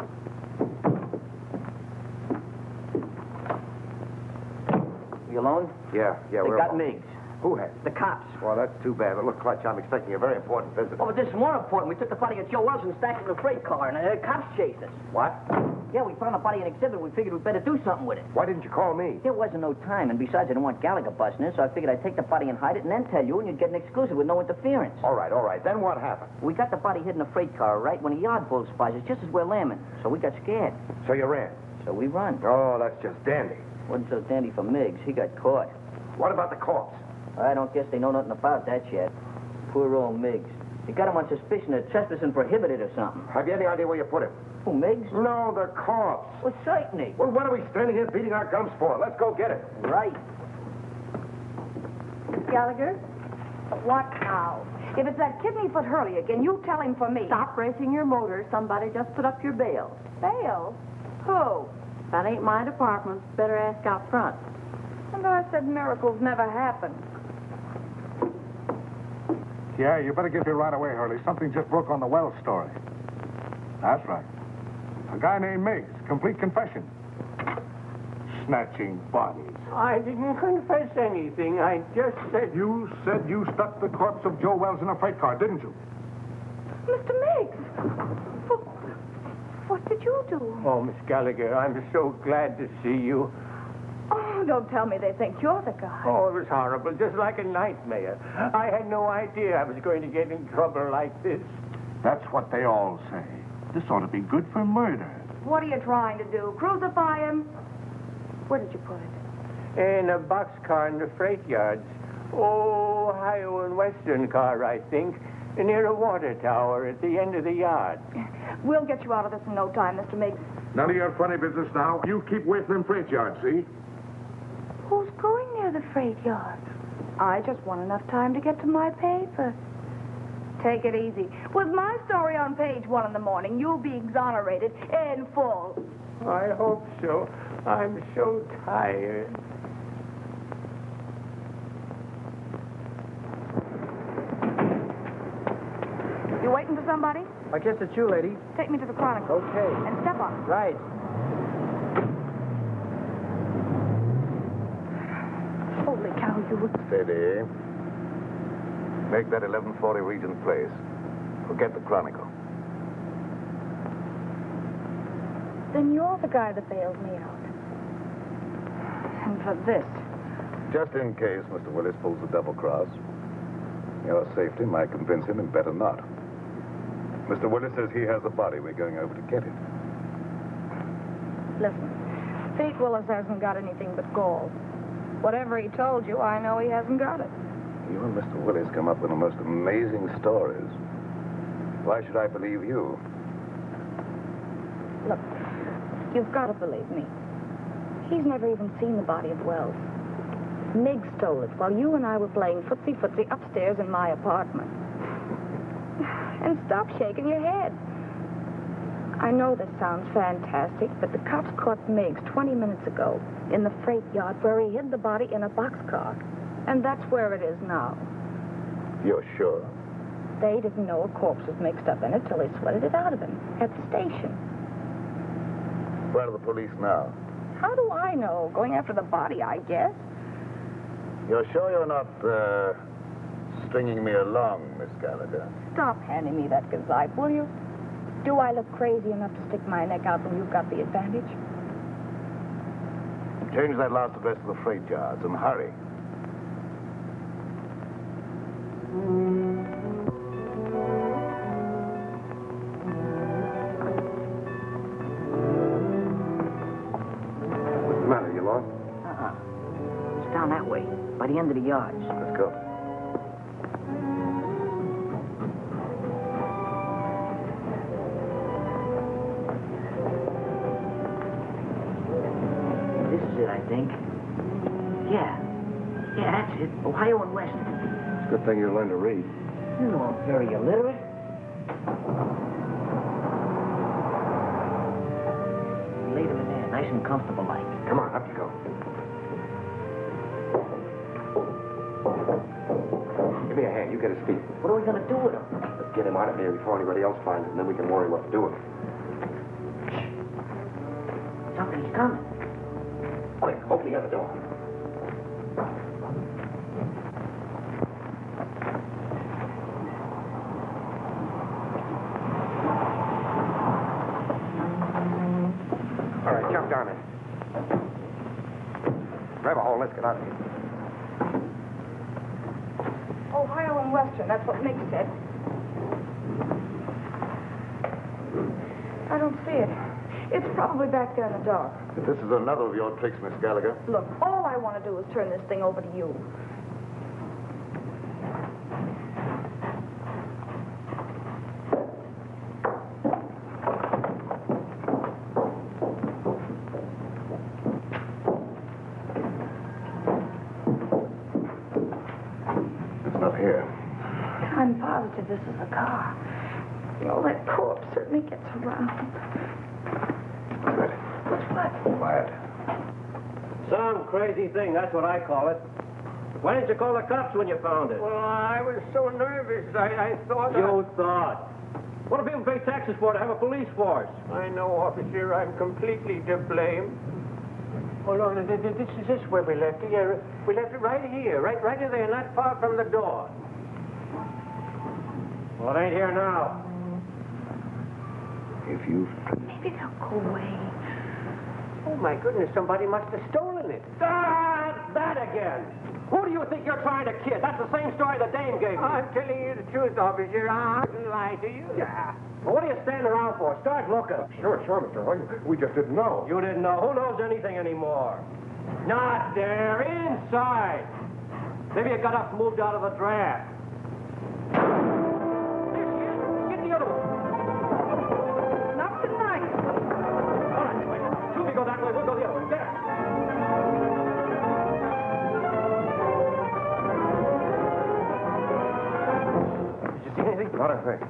S3: You alone?
S7: Yeah,
S3: They
S7: we're
S3: got
S7: alone.
S3: Miggs.
S7: Who has?
S3: The cops.
S7: Well, that's too bad. But look, Clutch, I'm expecting a very important visit.
S3: Oh, but this is more important. We took the body of Joe Wells and stacked it in a freight car, and the cops chased us.
S7: What?
S3: Yeah, we found the body in exhibit. We figured we'd better do something with it.
S7: Why didn't you call me?
S3: There wasn't no time, and besides, I didn't want Gallagher busting in, so I figured I'd take the body and hide it and then tell you, and you'd get an exclusive with no interference.
S7: All right. Then what happened?
S3: We got the body hid in a freight car, right, when a yard bull spies us just as we're lambing. So we got scared.
S7: So you ran?
S3: So we run.
S7: Oh, that's just dandy.
S3: Wasn't so dandy for Miggs. He got caught.
S7: What about the corpse?
S3: I don't guess they know nothing about that yet. Poor old Miggs. They got him on suspicion of trespassing prohibited or something.
S7: Have you any idea where you put him?
S3: Who, Miggs?
S7: No, the corpse.
S3: Well, certainly.
S7: Well, what are we standing here beating our gums for? Let's go get it.
S3: Right.
S5: Gallagher? What now? If it's that kidney-foot Hurley again, you tell him for me.
S10: Stop racing your motor. Somebody just put up your bail.
S5: Bail? Who?
S10: That ain't my department. Better ask out front.
S5: And I said miracles never happen.
S12: Yeah, you better get here right away, Hurley. Something just broke on the Wells story. That's right. A guy named Miggs. Complete confession. Snatching bodies.
S4: I didn't confess anything. I just said...
S12: You said you stuck the corpse of Joe Wells in a freight car, didn't you?
S5: Mr. Miggs! What did you do?
S4: Oh, Miss Gallagher, I'm so glad to see you.
S5: Oh, don't tell me they think you're the guy.
S4: Oh, it was horrible, just like a nightmare. I had no idea I was going to get in trouble like this.
S12: That's what they all say. This ought to be good for murder.
S5: What are you trying to do? Crucify him? Where did you put it?
S4: In a boxcar in the freight yards. Oh, Ohio and Western car, I think. Near a water tower at the end of the yard.
S5: We'll get you out of this in no time, Mr. Miggs.
S12: None of your funny business now. You keep away from them freight yards, see?
S5: Who's going near the freight yard? I just want enough time to get to my paper. Take it easy. With my story on page 1 in the morning, you'll be exonerated in full.
S4: I hope so. I'm so tired.
S5: You waiting for somebody?
S2: I guess it's you, lady.
S5: Take me to the Chronicle.
S2: Okay.
S5: And step on it.
S2: Right.
S5: Holy cow, you were...
S11: Steady. Make that 1140 Regent Place. Forget the Chronicle.
S5: Then you're the guy that bailed me out. And for this.
S11: Just in case Mr. Willis pulls a double cross, your safety might convince him and better not. Mr. Willis says he has a body. We're going over to get it.
S5: Listen, Pete Willis hasn't got anything but gall. Whatever he told you, I know he hasn't got it.
S11: You and Mr. Willis come up with the most amazing stories. Why should I believe you?
S5: Look, you've got to believe me. He's never even seen the body of Wells. Miggs stole it while you and I were playing footsie-footsie upstairs in my apartment. And stop shaking your head. I know this sounds fantastic, but the cops caught Miggs 20 minutes ago in the freight yard where he hid the body in a boxcar. And that's where it is now.
S11: You're sure?
S5: They didn't know a corpse was mixed up in it till they sweated it out of him at the station.
S11: Where are the police now?
S5: How do I know? Going after the body, I guess.
S11: You're sure you're not, stringing me along, Miss Gallagher?
S5: Stop handing me that gazipe, will you? Do I look crazy enough to stick my neck out when you've got the advantage?
S11: Change that last address to the freight yards and hurry.
S7: What's the matter? You lost?
S3: It's down that way, by the end of the yards.
S7: Let's go.
S3: This is it, I think. Yeah, that's it. Ohio and West.
S7: It's a good thing you learned to read.
S3: You know I'm very illiterate. Leave him in there, nice and comfortable like.
S7: Come on, up you go. Give me a hand. You get his feet.
S3: What are we going to do with him?
S7: Let's get him out of here before anybody else finds him, and then we can worry what to do with him.
S3: Something's coming.
S7: Quick, open the other door. All right, jump down in. Grab a hole. Let's get out of here.
S5: Ohio and Western, that's what Miggs said. I don't see it. It's probably back there in the dark.
S11: This is another of your tricks, Miss Gallagher.
S5: Look, all I want to do is turn this thing over to you.
S11: It's not here.
S5: I'm positive this is a car. Well, that corpse certainly gets around.
S11: Quiet.
S2: Some crazy thing, that's what I call it. Why didn't you call the cops when you found it?
S4: Well, I was so nervous. I thought...
S2: You thought? What do people pay taxes for to have a police force?
S4: I know, officer. I'm completely to blame. Hold on. This is where we left it. Yeah, we left it right here. Right in there, not far from the door.
S2: Well, it ain't here now.
S11: If you...
S5: Maybe they'll go away.
S4: Oh, my goodness. Somebody must have stolen it.
S2: Ah, that again. Who do you think you're trying to kid? That's the same story the dame gave me.
S4: I'm telling you the truth, officer. I didn't lie to you.
S2: Yeah. Well, what are you standing around for? Start looking.
S7: Sure, Mr. Hoy. We just didn't know.
S2: You didn't know. Who knows anything anymore? Not there. Inside. Maybe it got up and moved out of the draft. Get the other one.
S5: Not tonight.
S2: All right, wait. Two of you go that way. We'll go the other way. There. Did you see anything?
S7: Not a thing.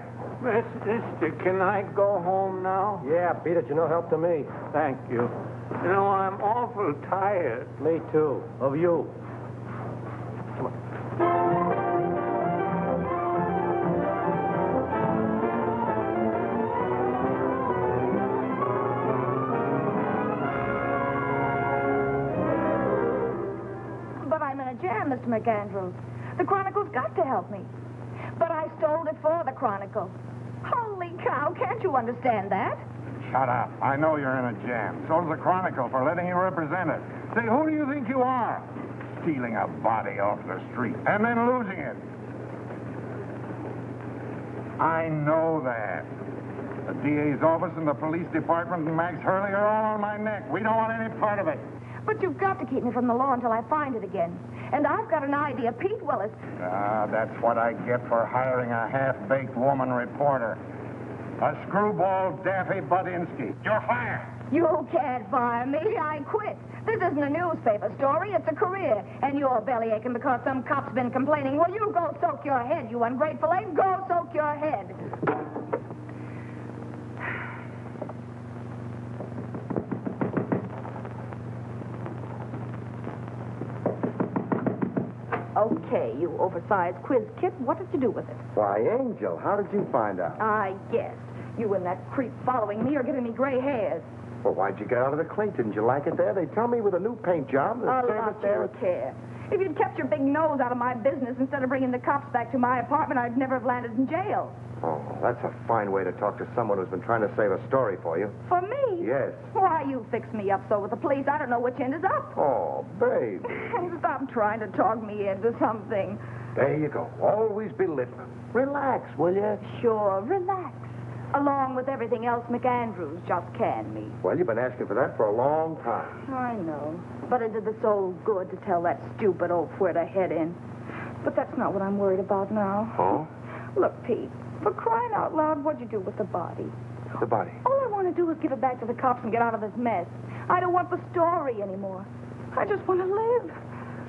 S4: Mister, can I go home now?
S2: Yeah, beat it. You're no help to me.
S4: Thank you. You know, I'm awful tired.
S2: Me too. Of you.
S5: But I'm in a jam, Mr. McAndrews. The Chronicle's got to help me. But I stole it for the Chronicle. Holy cow, can't you understand that?
S12: Shut up. I know you're in a jam. So does the Chronicle for letting you represent it. Say, who do you think you are? Stealing a body off the street and then losing it. I know that. The DA's office and the police department and Max Hurley are all on my neck. We don't want any part of it.
S5: But you've got to keep me from the law until I find it again. And I've got an idea. Pete Willis.
S12: That's what I get for hiring a half-baked woman reporter. A screwball Daffy Budinsky. You're fired.
S5: You can't fire me. I quit. This isn't a newspaper story. It's a career. And you're bellyaching because some cop's been complaining. Well, you go soak your head, you ungrateful ape. Go soak your head. Okay, you oversized quiz kit. What did you do with it?
S7: Why, Angel, how did you find out?
S5: I guess. You and that creep following me are giving me gray hairs.
S7: Well, why'd you get out of the clink? Didn't you like it there? They tell me with a new paint job, the
S5: A
S7: service
S5: lot
S7: there.
S5: you care. If you'd kept your big nose out of my business instead of bringing the cops back to my apartment, I'd never have landed in jail.
S7: Oh, that's a fine way to talk to someone who's been trying to save a story for you.
S5: For me?
S7: Yes.
S5: Why, you fix me up so with the police, I don't know which end is up.
S7: Oh, baby.
S5: Stop trying to talk me into something.
S7: There you go. Always belittling. Relax, will you?
S5: Sure, relax. Along with everything else McAndrews just canned me.
S7: Well, you've been asking for that for a long time.
S5: I know. But it did the soul good to tell that stupid oaf where to head in. But that's not what I'm worried about now.
S7: Oh?
S5: Look, Pete, for crying out loud, what'd you do with the body?
S7: The body?
S5: All I want to do is give it back to the cops and get out of this mess. I don't want the story anymore. I just want to live.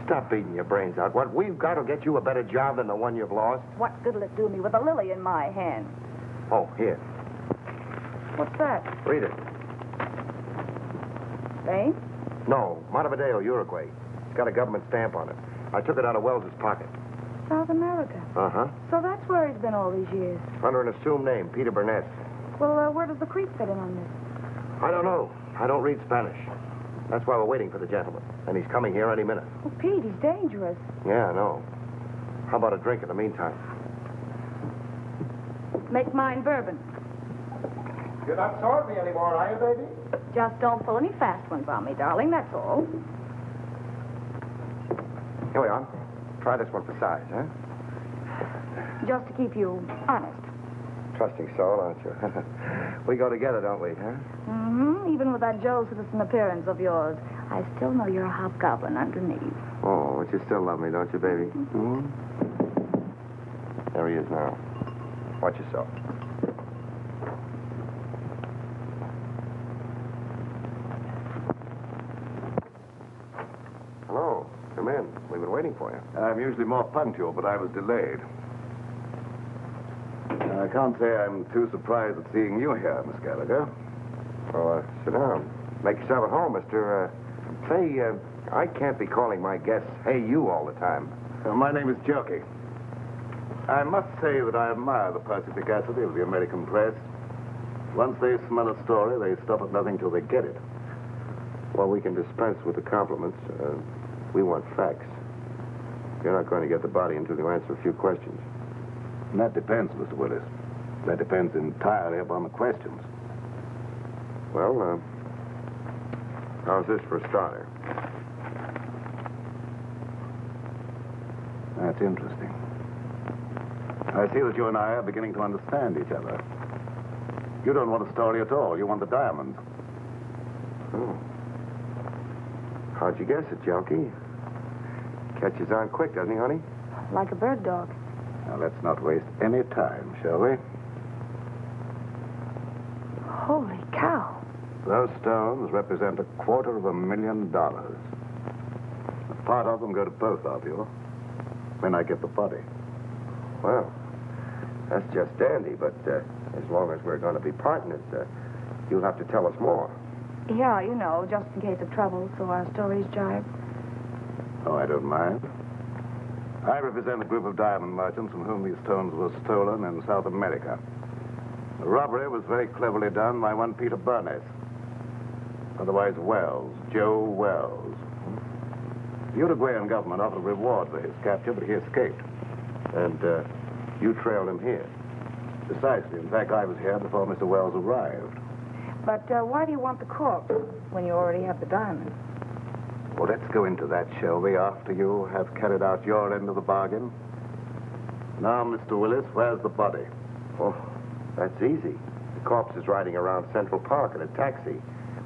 S7: Stop beating your brains out. What we've got will get you a better job than the one you've lost.
S5: What good'll it do me with a lily in my hand?
S7: Oh, here.
S5: What's that?
S7: Read it.
S5: Spain?
S7: No, Montevideo, Uruguay. It's got a government stamp on it. I took it out of Wells's pocket.
S5: South America.
S7: Uh-huh.
S5: So that's where he's been all these years.
S7: Under an assumed name, Peter Burnett.
S5: Well, where does the creep fit in on this?
S7: I don't know. I don't read Spanish. That's why we're waiting for the gentleman. And he's coming here any minute.
S5: Oh, Pete, he's dangerous.
S7: Yeah, I know. How about a drink in the meantime?
S5: Make mine bourbon.
S7: You're not sorting me anymore, are you, baby?
S5: Just don't pull any fast ones on me, darling, that's all.
S7: Here we are. Try this one for size, huh?
S5: Just to keep you honest.
S7: Trusting soul, aren't you? We go together, don't we, huh?
S5: Mm-hmm. Even with that Joe citizen appearance of yours, I still know you're a hobgoblin underneath.
S7: Oh, but you still love me, don't you, baby? Mm-hmm. There he is now. Watch yourself. Hello. Come in. We've been waiting for you.
S11: I'm usually more punctual, but I was delayed. I can't say I'm too surprised at seeing you here, Miss Gallagher.
S7: Oh, sit down. Make yourself at home, mister. Say, I can't be calling my guests, hey, you, all the time.
S11: My name is Jelke. I must say that I admire the perspicacity of the American press. Once they smell a story, they stop at nothing till they get it.
S7: Well, we can dispense with the compliments. We want facts. You're not going to get the body until you answer a few questions.
S11: And that depends, Mr. Willis. That depends entirely upon the questions.
S7: Well, how's this for a starter?
S11: That's interesting. I see that you and I are beginning to understand each other. You don't want a story at all. You want the diamonds.
S7: Oh. How'd you guess it, Jelke? Catches on quick, doesn't he, honey?
S5: Like a bird dog.
S11: Now, let's not waste any time, shall we?
S5: Holy cow.
S11: Those stones represent $250,000. Part of them go to both of you when I get the body.
S7: Well, that's just dandy, but as long as we're going to be partners, you'll have to tell us more.
S5: Yeah, you know, just in case of trouble, so our stories jibe.
S11: Oh, I don't mind. I represent a group of diamond merchants from whom these stones were stolen in South America. The robbery was very cleverly done by one Peter Burnett, otherwise Wells, Joe Wells. The Uruguayan government offered a reward for his capture, but he escaped.
S7: And you trailed him here?
S11: Precisely. In fact, I was here before Mr. Wells arrived.
S5: But why do you want the corpse when you already have the diamond?
S11: Well, let's go into that, shall we, after you have carried out your end of the bargain? Now, Mr. Willis, where's the body?
S7: Oh, that's easy. The corpse is riding around Central Park in a taxi,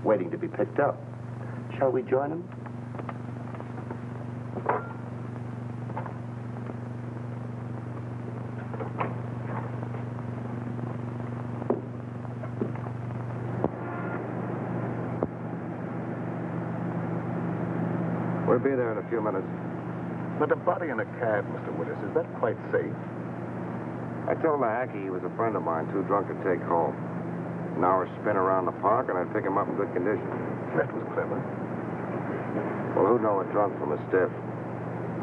S7: waiting to be picked up. Shall we join him? We'll be there in a few minutes.
S11: But a body in a cab, Mr. Willis, is that quite safe?
S7: I told the hacky he was a friend of mine, too drunk to take home. An hour spin around the park, and I'd pick him up in good condition.
S11: That was clever.
S7: Well, who'd know a drunk from a stiff?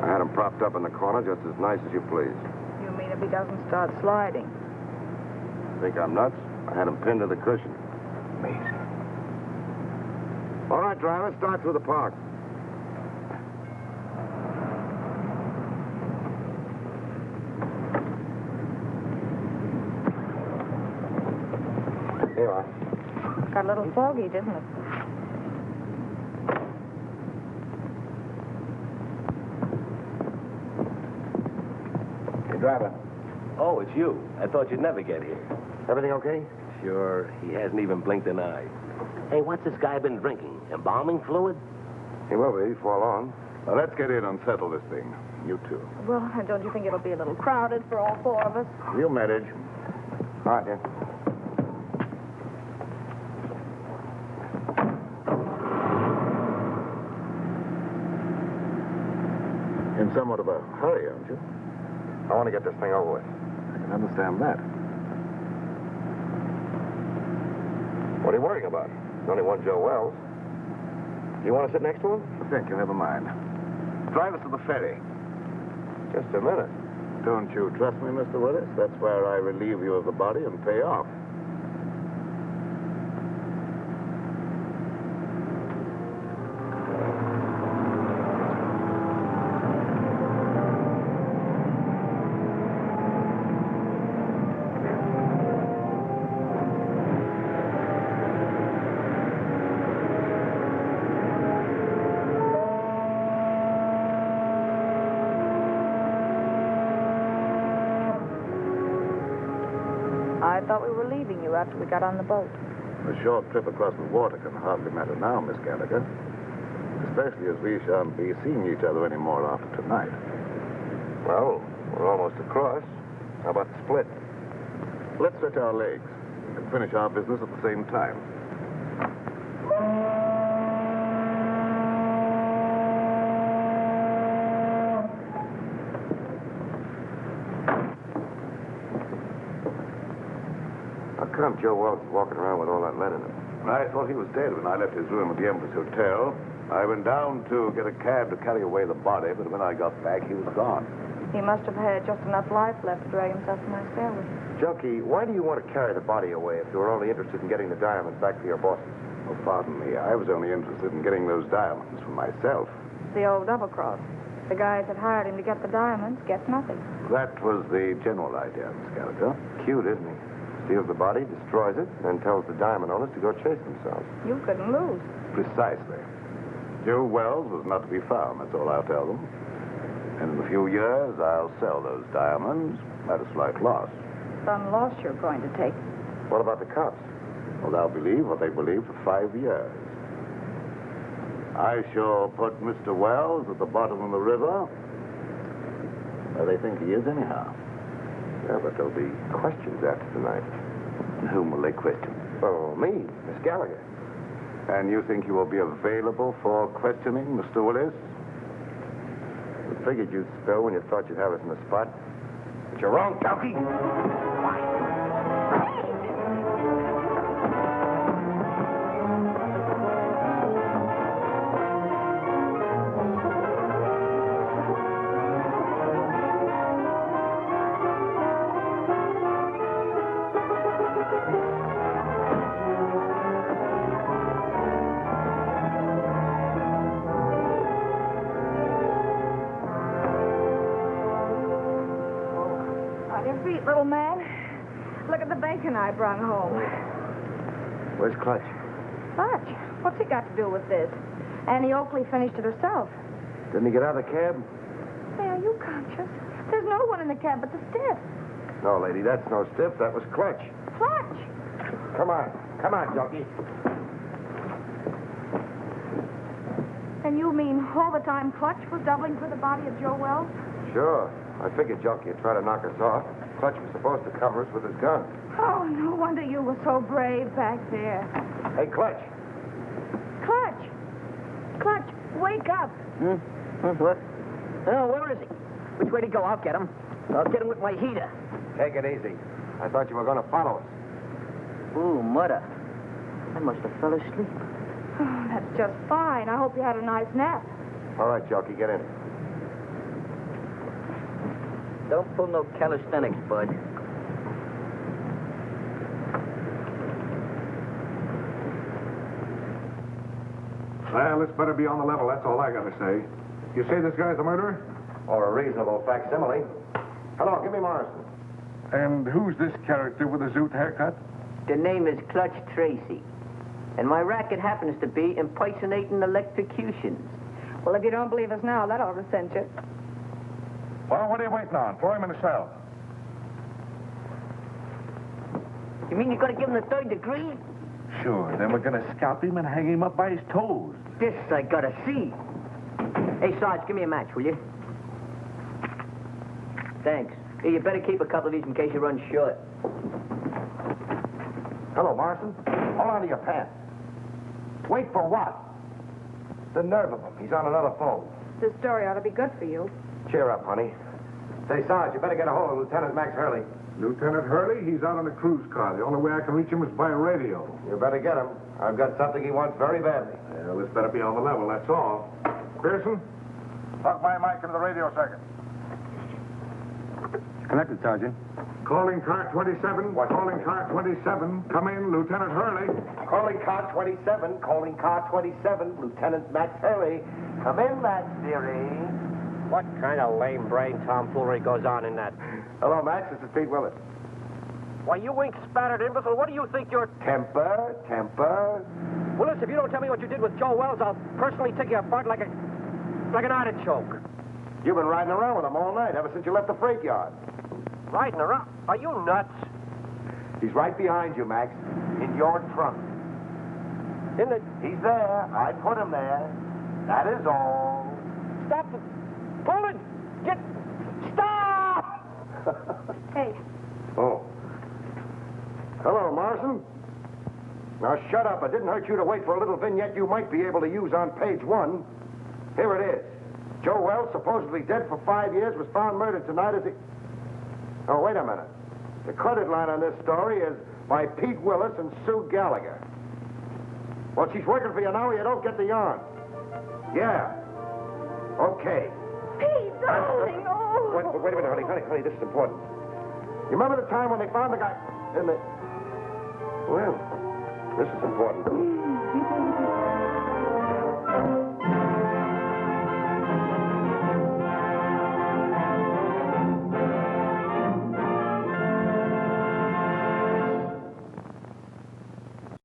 S7: I had him propped up in the corner just as nice as you please.
S5: You mean if he doesn't start sliding?
S7: Think I'm nuts? I had him pinned to the cushion.
S11: Amazing.
S7: All right, driver, start through the park. Here you are.
S5: Got a little foggy, didn't it?
S7: Hey, driver.
S13: Oh, it's you. I thought you'd never get here.
S7: Everything okay?
S13: Sure. He hasn't even blinked an eye. Hey, what's this guy been drinking? Embalming fluid?
S7: He will be before long.
S11: Well, let's get in and settle this thing. You two.
S5: Well, don't you think it'll be a little crowded for all four of us?
S11: You manage.
S7: All right, then.
S11: In somewhat of a hurry, aren't you?
S7: I want to get this thing over with.
S11: I can understand that.
S7: What are you worrying about? There's only one Joe Wells. You want to sit next to him?
S11: Thank you. Never mind. Drive us to the ferry.
S7: Just a minute.
S11: Don't you trust me, Mr. Willis? That's where I relieve you of the body and pay off.
S5: I thought we were leaving you after we got on the boat.
S11: A short trip across the water can hardly matter now, Miss Gallagher. Especially as we shan't be seeing each other anymore after tonight.
S7: Well, we're almost across. How about the split?
S11: Let's stretch our legs and finish our business at the same time.
S7: How come Joe Wells is walking around with all that lead in him?
S11: I thought he was dead when I left his room at the Empress Hotel. I went down to get a cab to carry away the body, but when I got back, he was gone.
S5: He must have had just enough life left to drag himself to my stairway.
S7: Jelke, why do you want to carry the body away if you were only interested in getting the diamonds back to your bosses?
S11: Oh, pardon me. I was only interested in getting those diamonds for myself.
S5: The old double-cross. The guys that hired him to get the diamonds get nothing.
S11: That was the general idea, Miss Gallagher.
S7: Cute, isn't he? Steals the body, destroys it, and then tells the diamond owners to go chase themselves.
S5: You couldn't lose.
S11: Precisely. Joe Wells was not to be found, that's all I'll tell them. And in a few years, I'll sell those diamonds at a slight loss.
S5: Some loss you're going to take.
S7: What about the cops?
S11: Well, they'll believe what they believe for 5 years. I shall put Mr. Wells at the bottom of the river, where they think he is anyhow.
S7: Yeah, but there'll be questions after tonight.
S11: And whom will they question?
S7: Oh, me, Miss Gallagher.
S11: And you think you will be available for questioning, Mr. Willis?
S7: I figured you'd spill when you thought you'd have us in the spot. But you're wrong, Jelke.
S5: Little man, look at the bacon I brought home.
S7: Where's Clutch?
S5: Clutch? What's he got to do with this? Annie Oakley finished it herself.
S7: Didn't he get out of the cab?
S5: Hey, are you conscious? There's no one in the cab but the stiff.
S7: No, lady, that's no stiff. That was Clutch.
S5: Clutch?
S7: Come on. Come on, Jelke.
S5: And you mean all the time Clutch was doubling for the body of Joe Wells?
S7: Sure. I figured Jelke would try to knock us off. Clutch was supposed to cover us with his gun.
S5: Oh, no wonder you were so brave back there.
S7: Hey, Clutch.
S5: Clutch! Clutch, wake up.
S3: What? Oh, where is he? Which way to go? I'll get him. I'll get him with my heater.
S7: Take it easy. I thought you were going to follow us.
S3: Ooh, mother. I must have fell asleep.
S5: Oh, that's just fine. I hope you had a nice nap.
S7: All right, Jelke, get in.
S3: Don't pull no calisthenics, bud.
S12: Well, this better be on the level, that's all I gotta say. You say this guy's the murderer?
S7: Or a reasonable facsimile. Hello, give me Morrison.
S12: And who's this character with the zoot haircut?
S3: The name is Clutch Tracey. And my racket happens to be impersonating electrocutions.
S5: Well, if you don't believe us now, that ought to send you.
S12: Well, what are you waiting on? Throw him in the cell.
S3: You mean you're going to give him the 3rd degree?
S12: Sure, then we're gonna scalp him and hang him up by his toes.
S3: This I gotta see. Hey, Sarge, give me a match, will you? Thanks. Hey, you better keep a couple of these in case you run short.
S7: Hello, Morrison. Hold on to your pants. Wait for what? The nerve of him. He's on another phone.
S5: This story ought to be good for you.
S7: Cheer up, honey. Say, Sarge, you better get a hold of Lieutenant Max Hurley.
S12: Lieutenant Hurley, he's out on a cruise car. The only way I can reach him is by radio.
S7: You better get him. I've got something he wants very badly.
S12: Well, this better be on the level, that's all. Pearson, plug my mic into the radio circuit.
S11: Connected, Sergeant.
S12: Calling car 27. Calling car 27. Come in, Lieutenant Hurley.
S7: Calling car 27. Calling car 27. Lieutenant Max Hurley. Come in, Max, dearie.
S2: What kind of lame-brain tomfoolery goes on in that?
S7: Hello, Max. This is Pete Willis.
S2: Why, you ink-spattered imbecile, what do you think you're...
S7: Temper.
S2: Willis, if you don't tell me what you did with Joe Wells, I'll personally take you apart like an artichoke.
S7: You've been riding around with him all night, ever since you left the freight yard.
S2: Riding around? Are you nuts?
S7: He's right behind you, Max. In your trunk.
S2: In the...
S7: He's there. I put him there. That is all.
S2: Stop it. Pull it. Stop!
S5: Hey.
S7: Oh. Hello, Morrison. Now, shut up. It didn't hurt you to wait for a little vignette you might be able to use on page 1. Here it is. Joe Wells, supposedly dead for 5 years, was found murdered tonight as he... Oh, wait a minute. The credit line on this story is by Pete Willis and Sue Gallagher. Well, she's working for you now or you don't get the yarn. Yeah. Okay.
S5: Pete, darling, oh.
S7: Wait a minute, honey, this is important. You remember the time when they found the guy in the... Well, this is important.